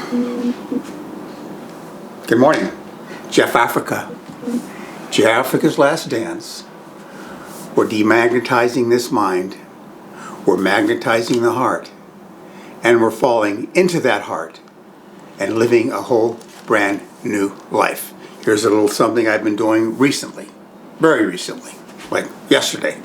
Good morning. Jeff Africa. Jeff Africa's Last Dance. We're demagnetizing this mind. We're magnetizing the heart. And we're falling into that heart and living a whole brand new life. Here's a little something I've been doing recently. Very recently. Like yesterday.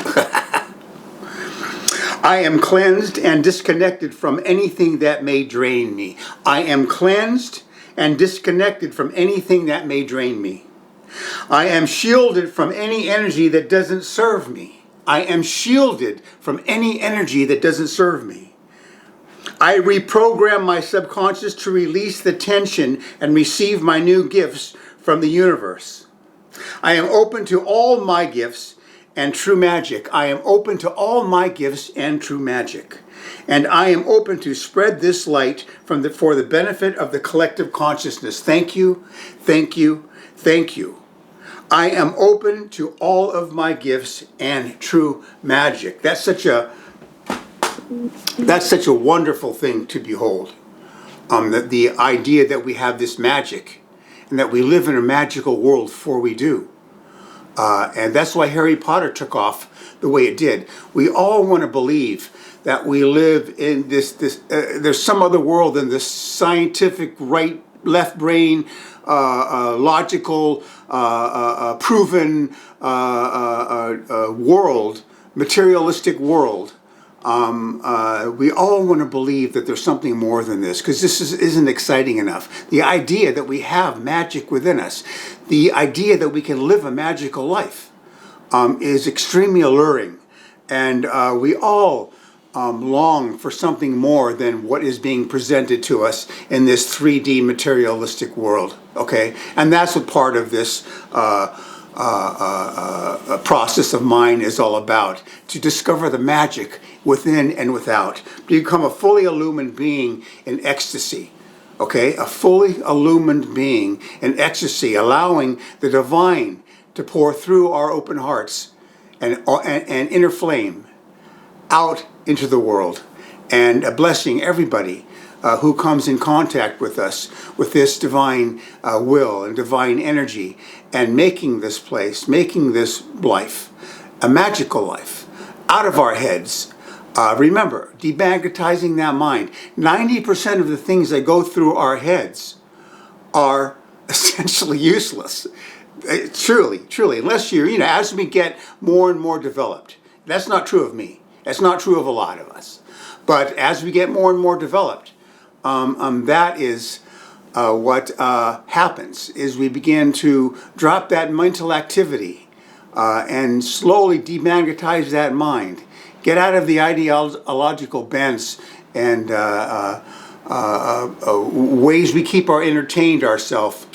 I am cleansed and disconnected from anything that may drain me. I am cleansed and disconnected from anything that may drain me. I am shielded from any energy that doesn't serve me. I am shielded from any energy that doesn't serve me. I reprogram my subconscious to release the tension and receive my new gifts from the universe. I am open to all my gifts and true magic. I am open to all my gifts and true magic. And I am open to spread this light for the benefit of the collective consciousness. Thank you, thank you, thank you. I am open to all of my gifts and true magic. That's such a wonderful thing to behold. The idea that we have this magic and that we live in a magical world, for we do. And that's why Harry Potter took off the way it did. We all want to believe that we live in there's some other world than this scientific left brain, logical, proven world, materialistic world. We all want to believe that there's something more than this, because this isn't exciting enough. The idea that we have magic within us, the idea that we can live a magical life, is extremely alluring. And we all long for something more than what is being presented to us in this 3D materialistic world. Okay? And that's what part of this process of mine is all about, to discover the magic within and without, to become a fully illumined being in ecstasy. Okay, a fully illumined being in ecstasy, allowing the divine to pour through our open hearts and inner flame out into the world, and blessing everybody who comes in contact with us with this divine will and divine energy, and making this place, making this life a magical life out of our heads. Remember, demagnetizing that mind. 90% of the things that go through our heads are essentially useless. Truly, unless as we get more and more developed. That's not true of me. That's not true of a lot of us. But as we get more and more developed, that is what happens, is we begin to drop that mental activity and slowly demagnetize that mind. Get out of the ideological bents and ways we keep ourselves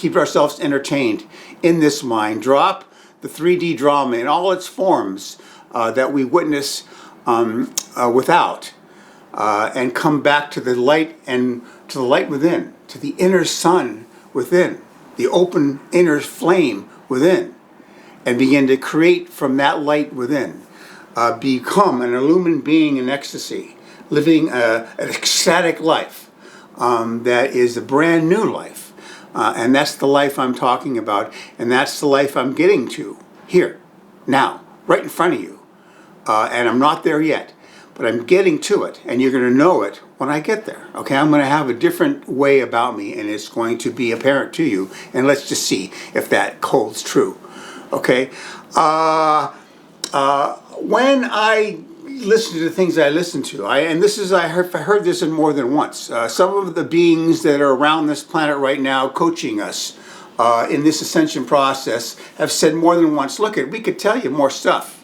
entertained in this mind. Drop the 3D drama in all its forms that we witness without, and come back to the light, and to the light within, to the inner sun within, the open inner flame within, and begin to create from that light within. Become an illumined being in ecstasy, living an ecstatic life that is a brand new life. And that's the life I'm talking about, and that's the life I'm getting to here, now, right in front of you. And I'm not there yet, but I'm getting to it, and you're going to know it when I get there. Okay, I'm going to have a different way about me, and it's going to be apparent to you, and let's just see if that holds true. Okay? When I listen to the things I listen to, I heard this in more than once. Some of the beings that are around this planet right now coaching us in this ascension process have said more than once, look, we could tell you more stuff.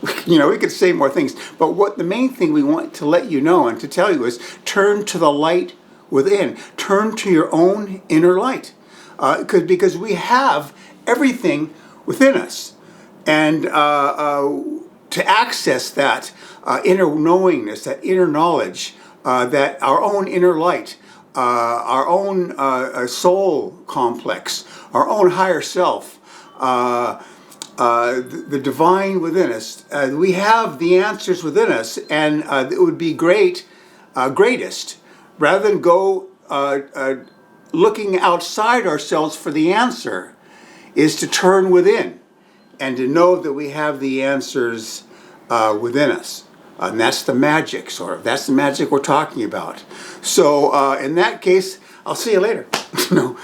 We could say more things. But what the main thing we want to let you know and to tell you is turn to the light within. Turn to your own inner light. Because we have everything within us. And to access that inner knowingness, that inner knowledge, that our own inner light, our own soul complex, our own higher self, the divine within us, we have the answers within us, and it would be greatest, rather than go looking outside ourselves for the answer is to turn within and to know that we have the answers within us. And that's the magic, sort of. That's the magic we're talking about. So in that case, I'll see you later. No.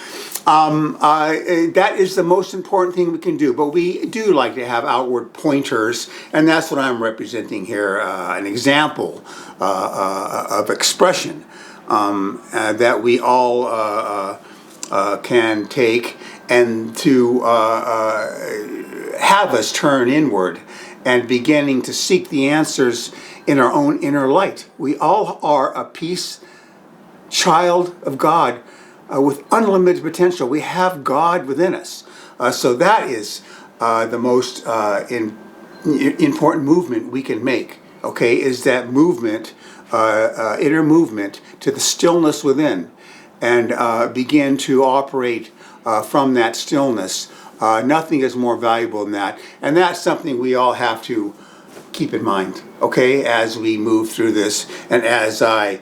That is the most important thing we can do. But we do like to have outward pointers, and that's what I'm representing here, an example of expression that we all can take and to have us turn inward and beginning to seek the answers in our own inner light. We all are a child of God with unlimited potential. We have God within us. So that is the most important movement we can make, okay, is that movement, inner movement to the stillness within, and begin to operate from that stillness. Nothing is more valuable than that. And that's something we all have to keep in mind, okay, as we move through this and as I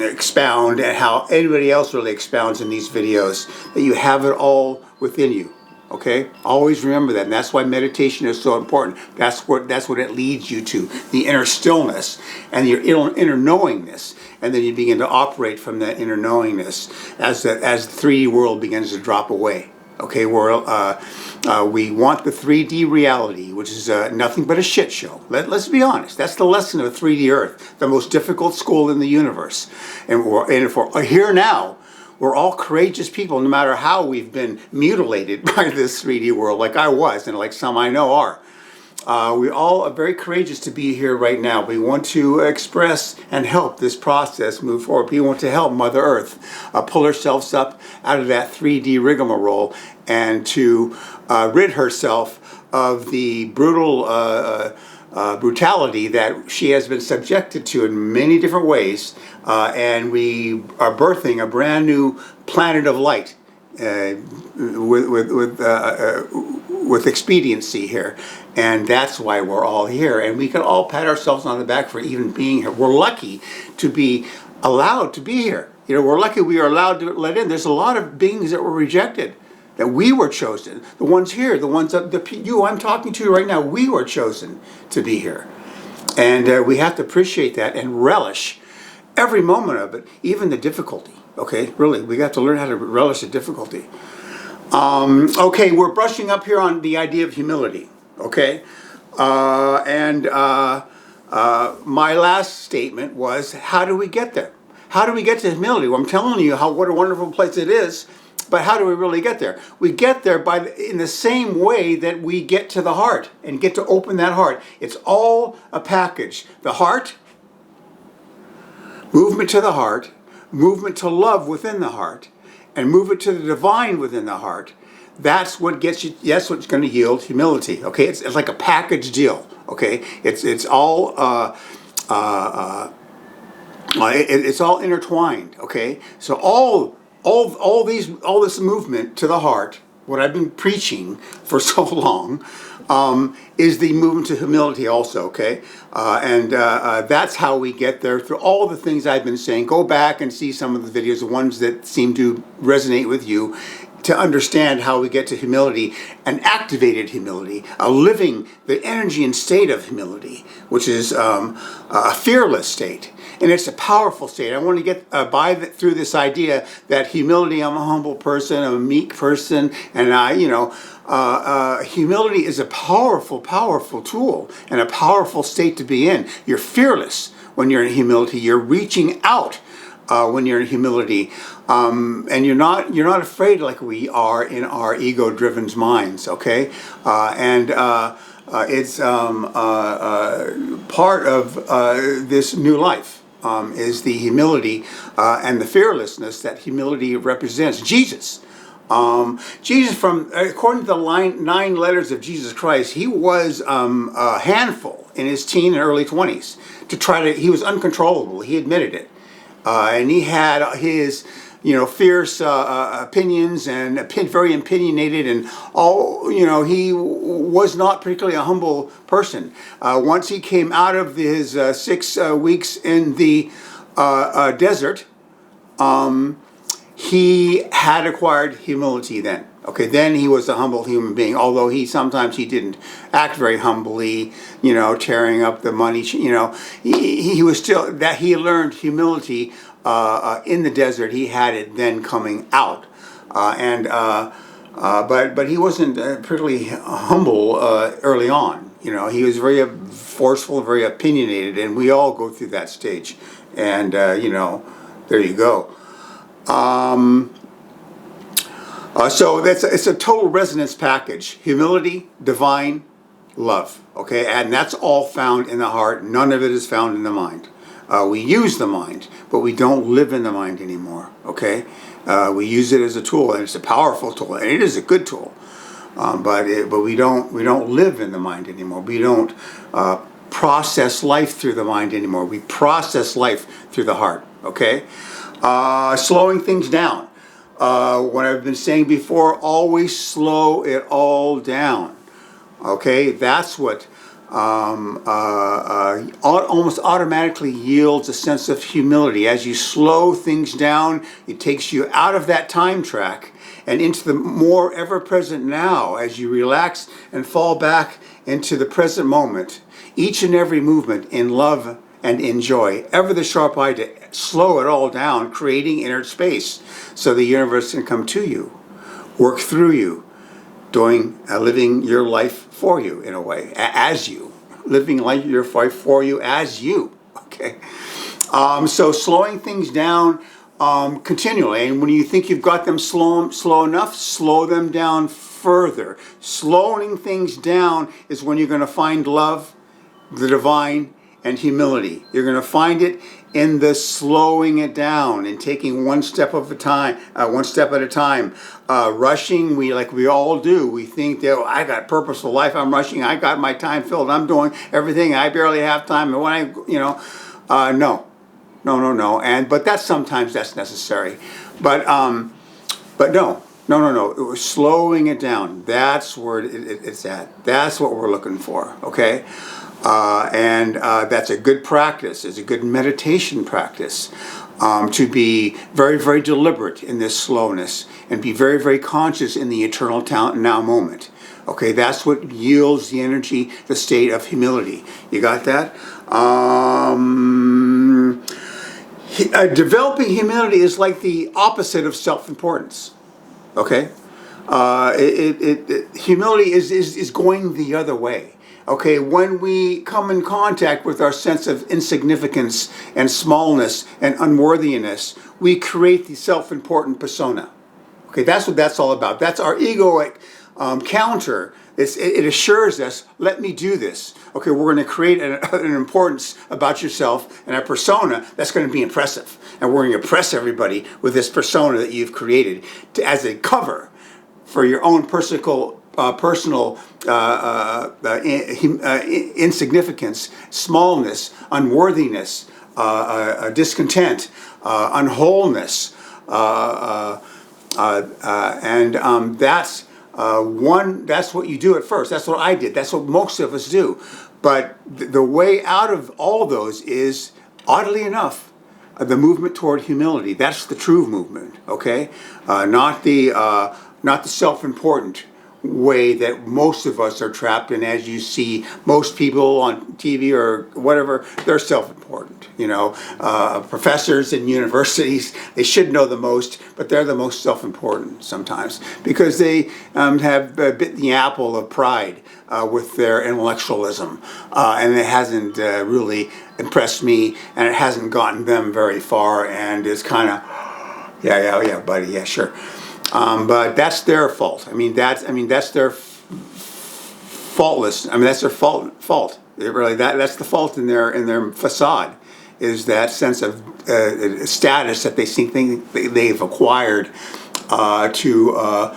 expound, and how anybody else really expounds in these videos, that you have it all within you, okay? Always remember that, and that's why meditation is so important. That's what it leads you to, the inner stillness and your inner knowingness, and then you begin to operate from that inner knowingness as the 3D world begins to drop away. Okay, we want the 3D reality, which is nothing but a shit show. Let's be honest. That's the lesson of 3D Earth, the most difficult school in the universe. And if we're here now, we're all courageous people, no matter how we've been mutilated by this 3D world, like I was, and like some I know are. We all are very courageous to be here right now. We want to express and help this process move forward. We want to help Mother Earth pull herself up out of that 3D rigmarole and to rid herself of the brutality that she has been subjected to in many different ways. And we are birthing a brand new planet of light with expediency here. And that's why we're all here. And we can all pat ourselves on the back for even being here. We're lucky to be allowed to be here. You know, we're lucky we are allowed to let in. There's a lot of beings that were rejected, that we were chosen. The ones here, the ones you I'm talking to right now, we were chosen to be here. And we have to appreciate that and relish every moment of it, even the difficulty. Okay, really, we got to learn how to relish the difficulty. Okay, we're brushing up here on the idea of humility. Okay, my last statement was, how do we get there? How do we get to humility? Well, I'm telling you what a wonderful place it is, but how do we really get there? We get there in the same way that we get to the heart and get to open that heart. It's all a package. The heart, movement to the heart, movement to love within the heart, and movement to the divine within the heart. That's what gets you. That's what's going to yield humility. Okay, it's like a package deal. Okay, it's all it's all intertwined. Okay, so all this movement to the heart, what I've been preaching for so long, is the movement to humility also, okay? And that's how we get there through all the things I've been saying. Go back and see some of the videos, the ones that seem to resonate with you, to understand how we get to humility, an activated humility, living the energy and state of humility, which is a fearless state. And it's a powerful state. I want to get through this idea that humility, I'm a humble person, I'm a meek person, and humility is a powerful, powerful tool and a powerful state to be in. You're fearless when you're in humility. You're reaching out when you're in humility, and you're not afraid like we are in our ego-driven minds. Okay, it's part of this new life. Is the humility and the fearlessness that humility represents. Jesus, according to the 9 letters of Jesus Christ, he was a handful in his teen and early 20s. He was uncontrollable. He admitted it, and he had his fierce opinions and very opinionated, and he was not particularly a humble person. Once he came out of his 6 weeks in the desert, he had acquired humility then. Okay, then he was a humble human being, although sometimes he didn't act very humbly, tearing up the money, he was still, that he learned humility in the desert. He had it then coming out. But he wasn't particularly humble early on. He was very forceful, very opinionated, and we all go through that stage. And, there you go. So it's a total resonance package: humility, divine, love. Okay, and that's all found in the heart. None of it is found in the mind. We use the mind, but we don't live in the mind anymore. Okay, we use it as a tool, and it's a powerful tool, and it is a good tool. But we don't live in the mind anymore. We don't process life through the mind anymore. We process life through the heart. Okay, slowing things down. What I've been saying before, always slow it all down. Okay, that's what almost automatically yields a sense of humility. As you slow things down, it takes you out of that time track and into the more ever-present now as you relax and fall back into the present moment. Each and every movement in love and in joy. Ever the sharp eye to slow it all down, creating inner space so the universe can come to you, work through you, living your life for you in a way, as you. Living your life for you as you. Okay. So slowing things down continually. And when you think you've got them slow enough, slow them down further. Slowing things down is when you're going to find love, the divine, and humility. You're going to find it in the slowing it down and taking one step at a time. Rushing, we all do. We think that I got purposeful life. I'm rushing. I got my time filled. I'm doing everything. I barely have time. And when no. But sometimes that's necessary. But no. Slowing it down. That's where it's at. That's what we're looking for. Okay. That's a good practice. It's a good meditation practice to be very, very deliberate in this slowness and be very, very conscious in the eternal now moment. Okay, that's what yields the energy, the state of humility. You got that? Developing humility is like the opposite of self-importance. Okay? Humility is going the other way. Okay, when we come in contact with our sense of insignificance and smallness and unworthiness, we create the self-important persona. Okay, that's what that's all about. That's our egoic counter. It assures us, let me do this. Okay, we're going to create an importance about yourself and a persona that's going to be impressive. And we're going to impress everybody with this persona that you've created as a cover for your own personal insignificance, smallness, unworthiness, discontent, unwholeness, that's what you do at first. That's what I did. That's what most of us do. But the way out of all those is, oddly enough, the movement toward humility. That's the true movement. Okay, not the self-important way that most of us are trapped in. As you see, most people on TV or whatever, they're self-important. Professors in universities, they should know the most, but they're the most self-important sometimes because they have bitten the apple of pride with their intellectualism, and it hasn't really impressed me, and it hasn't gotten them very far, and it's kind of, yeah, buddy, yeah, sure. But that's their fault. That's their faultless. That's their fault. That's the fault in their facade, is that sense of status that they think they've acquired to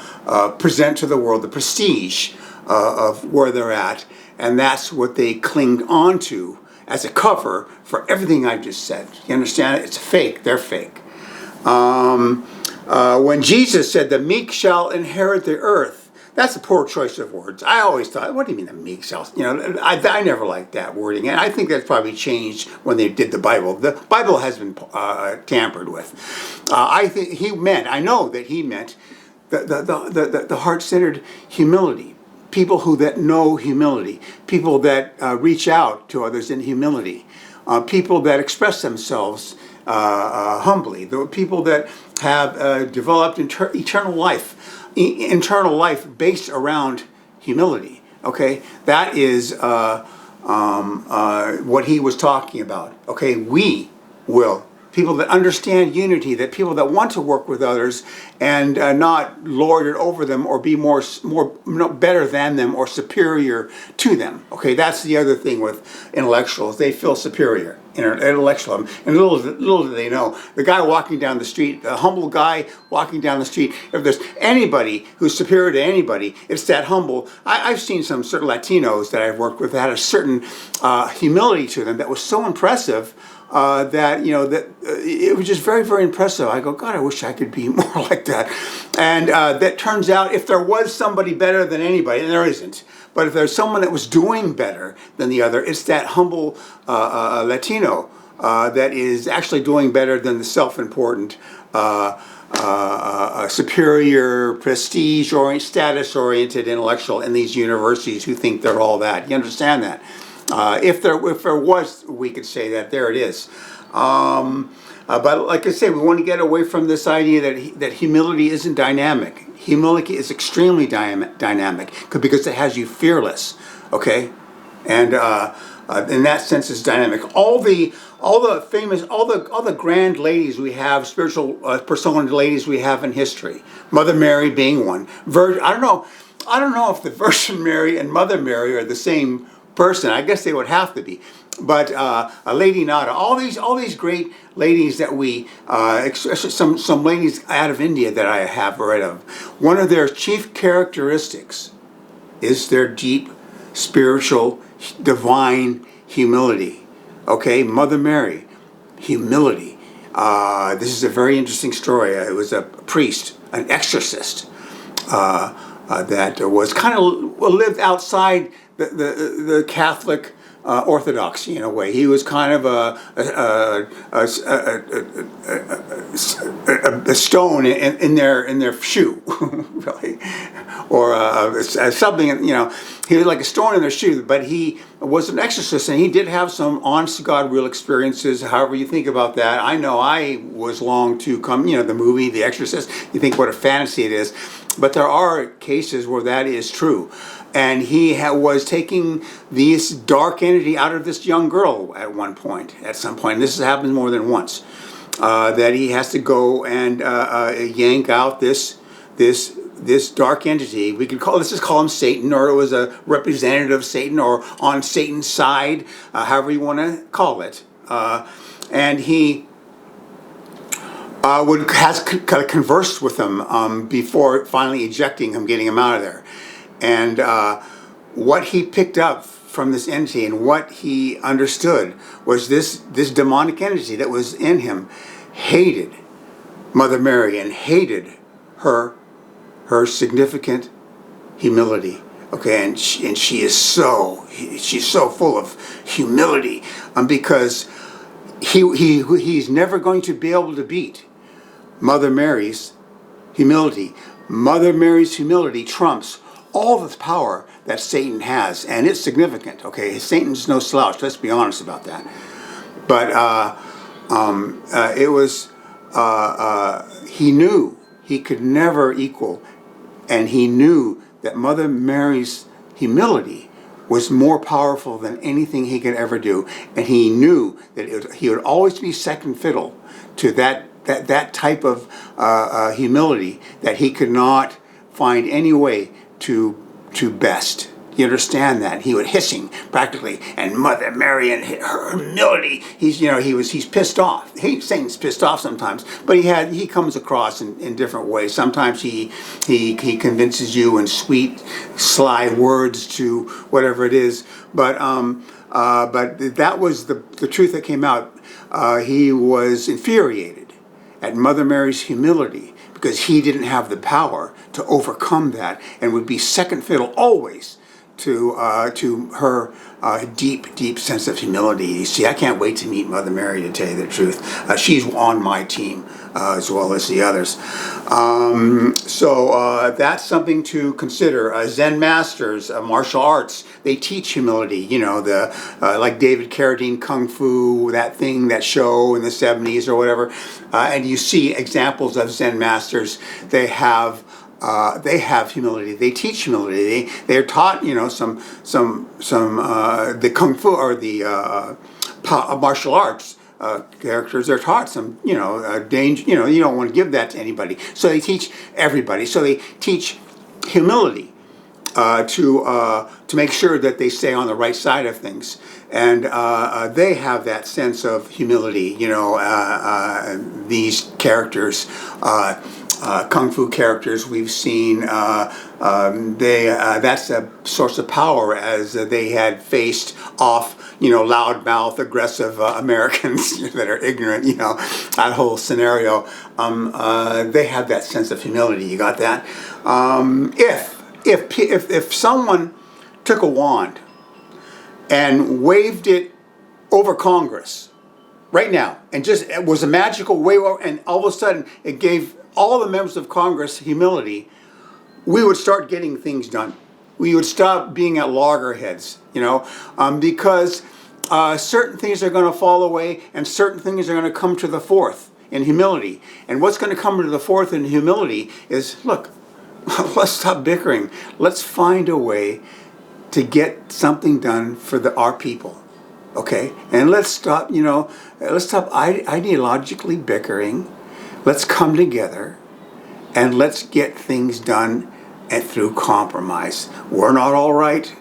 present to the world, the prestige of where they're at, and that's what they cling on to as a cover for everything I just said. You understand? It's fake. They're fake. When Jesus said, "The meek shall inherit the earth," That's a poor choice of words. I always thought, what do you mean the meek shall? I never liked that wording, and I think that's probably changed when they did the Bible. The Bible has been tampered with. I think I know that he meant the heart-centered humility. People that know humility. People that reach out to others in humility. People that express themselves humbly. The people that have developed eternal life based around humility. Okay, that is what he was talking about. Okay, we will. People that understand unity, that people that want to work with others and not lord it over them or be more better than them or superior to them. Okay, that's the other thing with intellectuals. They feel superior, intellectual. And little do they know, the guy walking down the street, the humble guy walking down the street, if there's anybody who's superior to anybody, it's that humble. I've seen some certain Latinos that I've worked with that had a certain humility to them that was so impressive. That it was just very, very impressive. I go, God, I wish I could be more like that. And that turns out, if there was somebody better than anybody, and there isn't, but if there's someone that was doing better than the other, it's that humble Latino that is actually doing better than the self-important, superior, prestige-oriented, status-oriented intellectual in these universities who think they're all that. You understand that? If there was, we could say that. There it is. But like I say, we want to get away from this idea that humility isn't dynamic. Humility is extremely dynamic because it has you fearless. Okay, and in that sense, it's dynamic. All the grand ladies we have, spiritual persona ladies we have in history. Mother Mary being one. I don't know if the Virgin Mary and Mother Mary are the same person. I guess they would have to be, but Lady Nada, all these great ladies that we, some ladies out of India that I have read of. One of their chief characteristics is their deep, spiritual, divine humility. Okay, Mother Mary, humility. This is a very interesting story. It was a priest, an exorcist, that was kind of lived outside the Catholic orthodoxy in a way. He was kind of a stone in their shoe, really, or something. He was like a stone in their shoe. But he was an exorcist, and he did have some honest to God real experiences. However you think about that, I know I was long to come. The movie The Exorcist. You think what a fantasy it is, but there are cases where that is true. And he was taking this dark entity out of this young girl at some point. And this has happened more than once. That he has to go and yank out this dark entity. Let's just call him Satan, or it was a representative of Satan, or on Satan's side, however you want to call it. And he has kind of conversed with him before finally ejecting him, getting him out of there. And what he picked up from this entity and what he understood was this demonic entity that was in him hated Mother Mary and hated her significant humility. Okay, and she's so full of humility, because he's never going to be able to beat Mother Mary's humility. Mother Mary's humility trumps all the power that Satan has, and it's significant. Okay, Satan's no slouch. Let's be honest about that. But it was he knew he could never equal, and he knew that Mother Mary's humility was more powerful than anything he could ever do, and he knew that he would always be second fiddle to that type of humility that he could not find any way to best. You understand that? He was hissing practically, and Mother Mary and her humility. He's pissed off. Satan's pissed off sometimes, but he comes across in different ways. Sometimes he convinces you in sweet, sly words to whatever it is. But that was the truth that came out. He was infuriated at Mother Mary's humility, because he didn't have the power to overcome that, and would be second fiddle always to her deep, deep sense of humility. You see, I can't wait to meet Mother Mary, to tell you the truth. She's on my team as well as the others. So that's something to consider. Zen masters, martial arts, they teach humility. You know, the like David Carradine Kung Fu, that show in the 70s or whatever. And you see examples of Zen masters. They have humility. They teach humility. They're taught, you know, some the kung fu or the martial arts characters are taught some, you know, danger. You know, you don't want to give that to anybody. So they teach everybody. So they teach humility to make sure that they stay on the right side of things. And they have that sense of humility. You know, these characters. Kung Fu characters we've seen, that's a source of power, as they had faced off, you know, loudmouth, aggressive Americans that are ignorant, you know, that whole scenario. They have that sense of humility. You got that? If someone took a wand and waved it over Congress right now, and just it was a magical wave, and all of a sudden it gave all the members of Congress humility, we would start getting things done. We would stop being at loggerheads, you know, because certain things are going to fall away, and certain things are going to come to the forth in humility. And what's going to come to the forth in humility is, look, let's stop bickering. Let's find a way to get something done for our people. Okay? And let's stop, you know, ideologically bickering. Let's come together and let's get things done through compromise. We're not all right.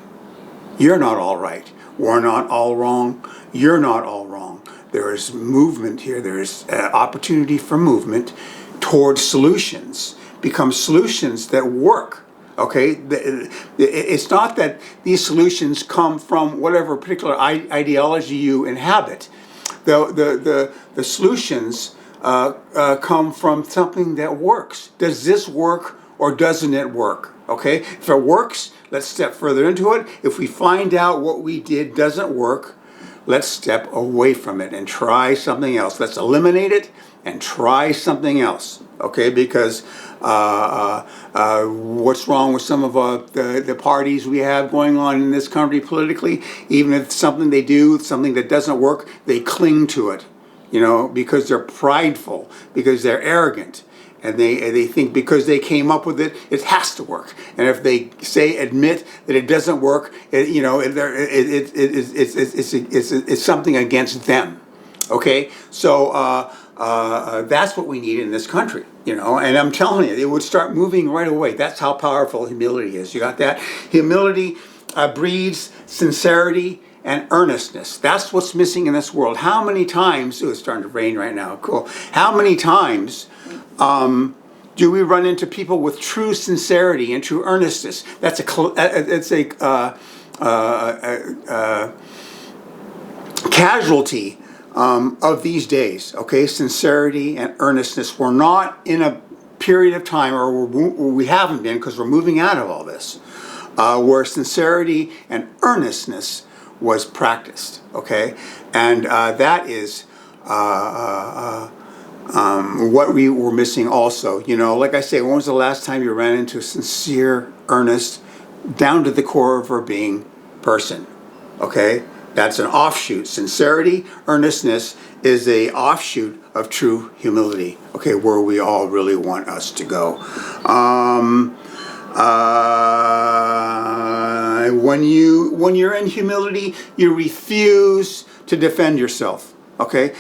You're not all right. We're not all wrong. You're not all wrong. There is movement here. There is opportunity for movement towards solutions. Become solutions that work. Okay? It's not that these solutions come from whatever particular ideology you inhabit. The solutions come from something that works. Does this work or doesn't it work? Okay? If it works, let's step further into it. If we find out what we did doesn't work, let's step away from it and try something else. Let's eliminate it and try something else. Okay? Because what's wrong with some of the parties we have going on in this country politically? Even if something they do, something that doesn't work, they cling to it. You know, because they're prideful, because they're arrogant, and they think because they came up with it, it has to work. And if they admit that it doesn't work, it's something against them. Okay, so that's what we need in this country. You know, and I'm telling you, it would start moving right away. That's how powerful humility is. You got that? Humility breeds sincerity and earnestness. That's what's missing in this world. How many times, it's starting to rain right now, cool. How many times do we run into people with true sincerity and true earnestness? It's a casualty of these days, okay? Sincerity and earnestness. We're not in a period of time, or we haven't been, because we're moving out of all this, where sincerity and earnestness was practiced, okay? And that is what we were missing also. You know, like I say, when was the last time you ran into a sincere, earnest, down to the core of her being person, okay? That's an offshoot. Sincerity, earnestness is a offshoot of true humility, okay, where we all really want us to go. When you're in humility, you refuse to defend yourself. Okay,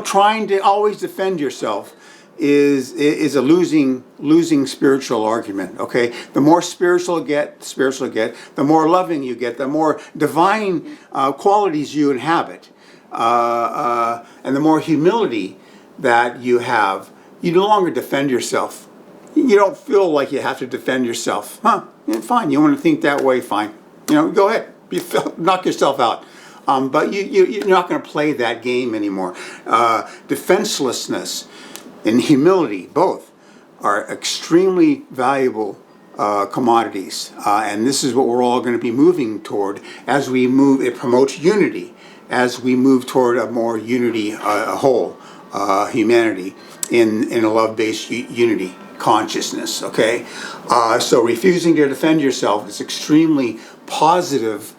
trying to always defend yourself is a losing spiritual argument. Okay, the more spiritual you get, the more loving you get, the more divine qualities you inhabit, and the more humility that you have. You no longer defend yourself. You don't feel like you have to defend yourself. Yeah, fine. You want to think that way? Fine. You know, go ahead. Knock yourself out. But you're not going to play that game anymore. Defenselessness and humility, both, are extremely valuable commodities. And this is what we're all going to be moving toward as we move. It promotes unity as we move toward a more unity, a whole humanity in a love-based unity consciousness. Okay, so refusing to defend yourself is extremely positive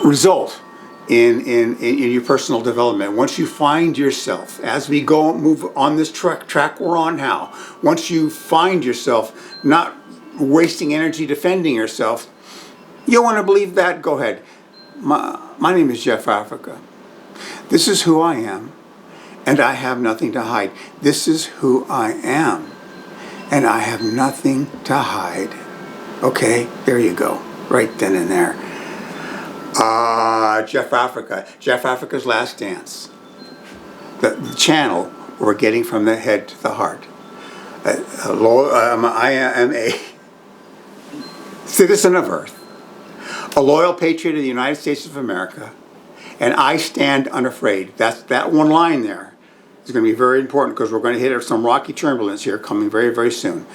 result in your personal development. Once you find yourself, as we move on this track we're on now, once you find yourself not wasting energy defending yourself, you want to believe that, go ahead. My name is Jeff Africa. This is who I am, and I have nothing to hide. This is who I am, and I have nothing to hide. Okay, there you go, right then and there. Jeff Africa, Jeff Africa's Last Dance. The channel we're getting from the head to the heart. I am a citizen of Earth, a loyal patriot of the United States of America, and I stand unafraid. That one line there is going to be very important because we're going to hit some rocky turbulence here coming very, very soon.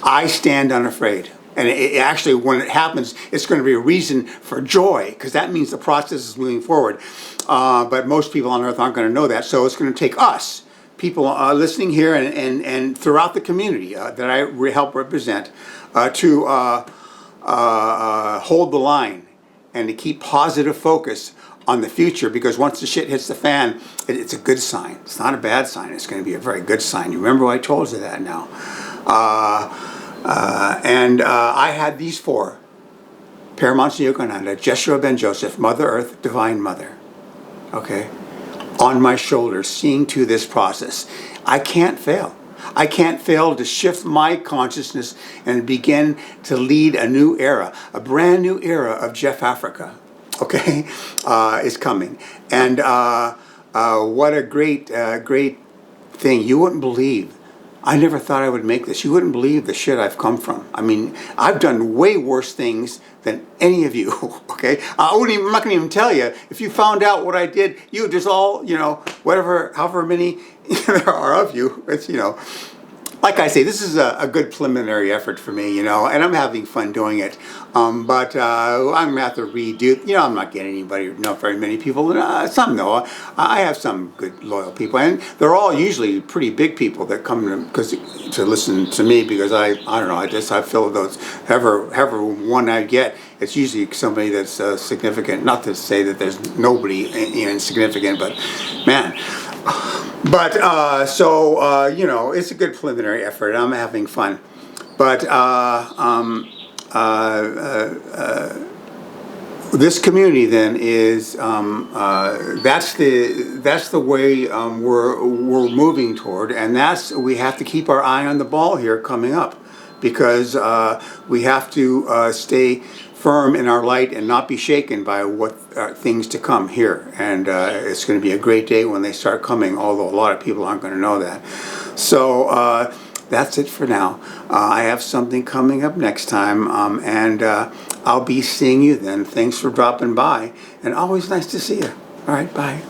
I stand unafraid. And actually, when it happens, it's going to be a reason for joy, because that means the process is moving forward. But most people on Earth aren't going to know that. So it's going to take us, people listening here and throughout the community that I help represent, to hold the line and to keep positive focus on the future, because once the shit hits the fan, it's a good sign. It's not a bad sign. It's going to be a very good sign. You remember I told you that now. I had these four: Paramahansa Yogananda, Jeshua Ben Joseph, Mother Earth, Divine Mother, okay, on my shoulders, seeing to this process. I can't fail. I can't fail to shift my consciousness and begin to lead a new era, a brand new era of Jeff Africa, okay, is coming. And what a great thing. You wouldn't believe. I never thought I would make this. You wouldn't believe the shit I've come from. I mean, I've done way worse things than any of you, okay? I'm not going to even tell you. If you found out what I did, you just all, however many there are of you, it's, like I say, this is a good preliminary effort for me, and I'm having fun doing it. But I'm going to have to redo, I'm not getting anybody, not very many people. Some know. I have some good, loyal people. And they're all usually pretty big people that come to listen to me, because I don't know, I feel those, however one I get, it's usually somebody that's significant. Not to say that there's nobody insignificant, but man. But it's a good preliminary effort. I'm having fun, but this community then is that's the way we're moving toward, and we have to keep our eye on the ball here coming up, because we have to stay firm in our light and not be shaken by what things to come here. And it's going to be a great day when they start coming, although a lot of people aren't going to know that. So that's it for now. I have something coming up next time, and I'll be seeing you then. Thanks for dropping by, and always nice to see you. All right, bye.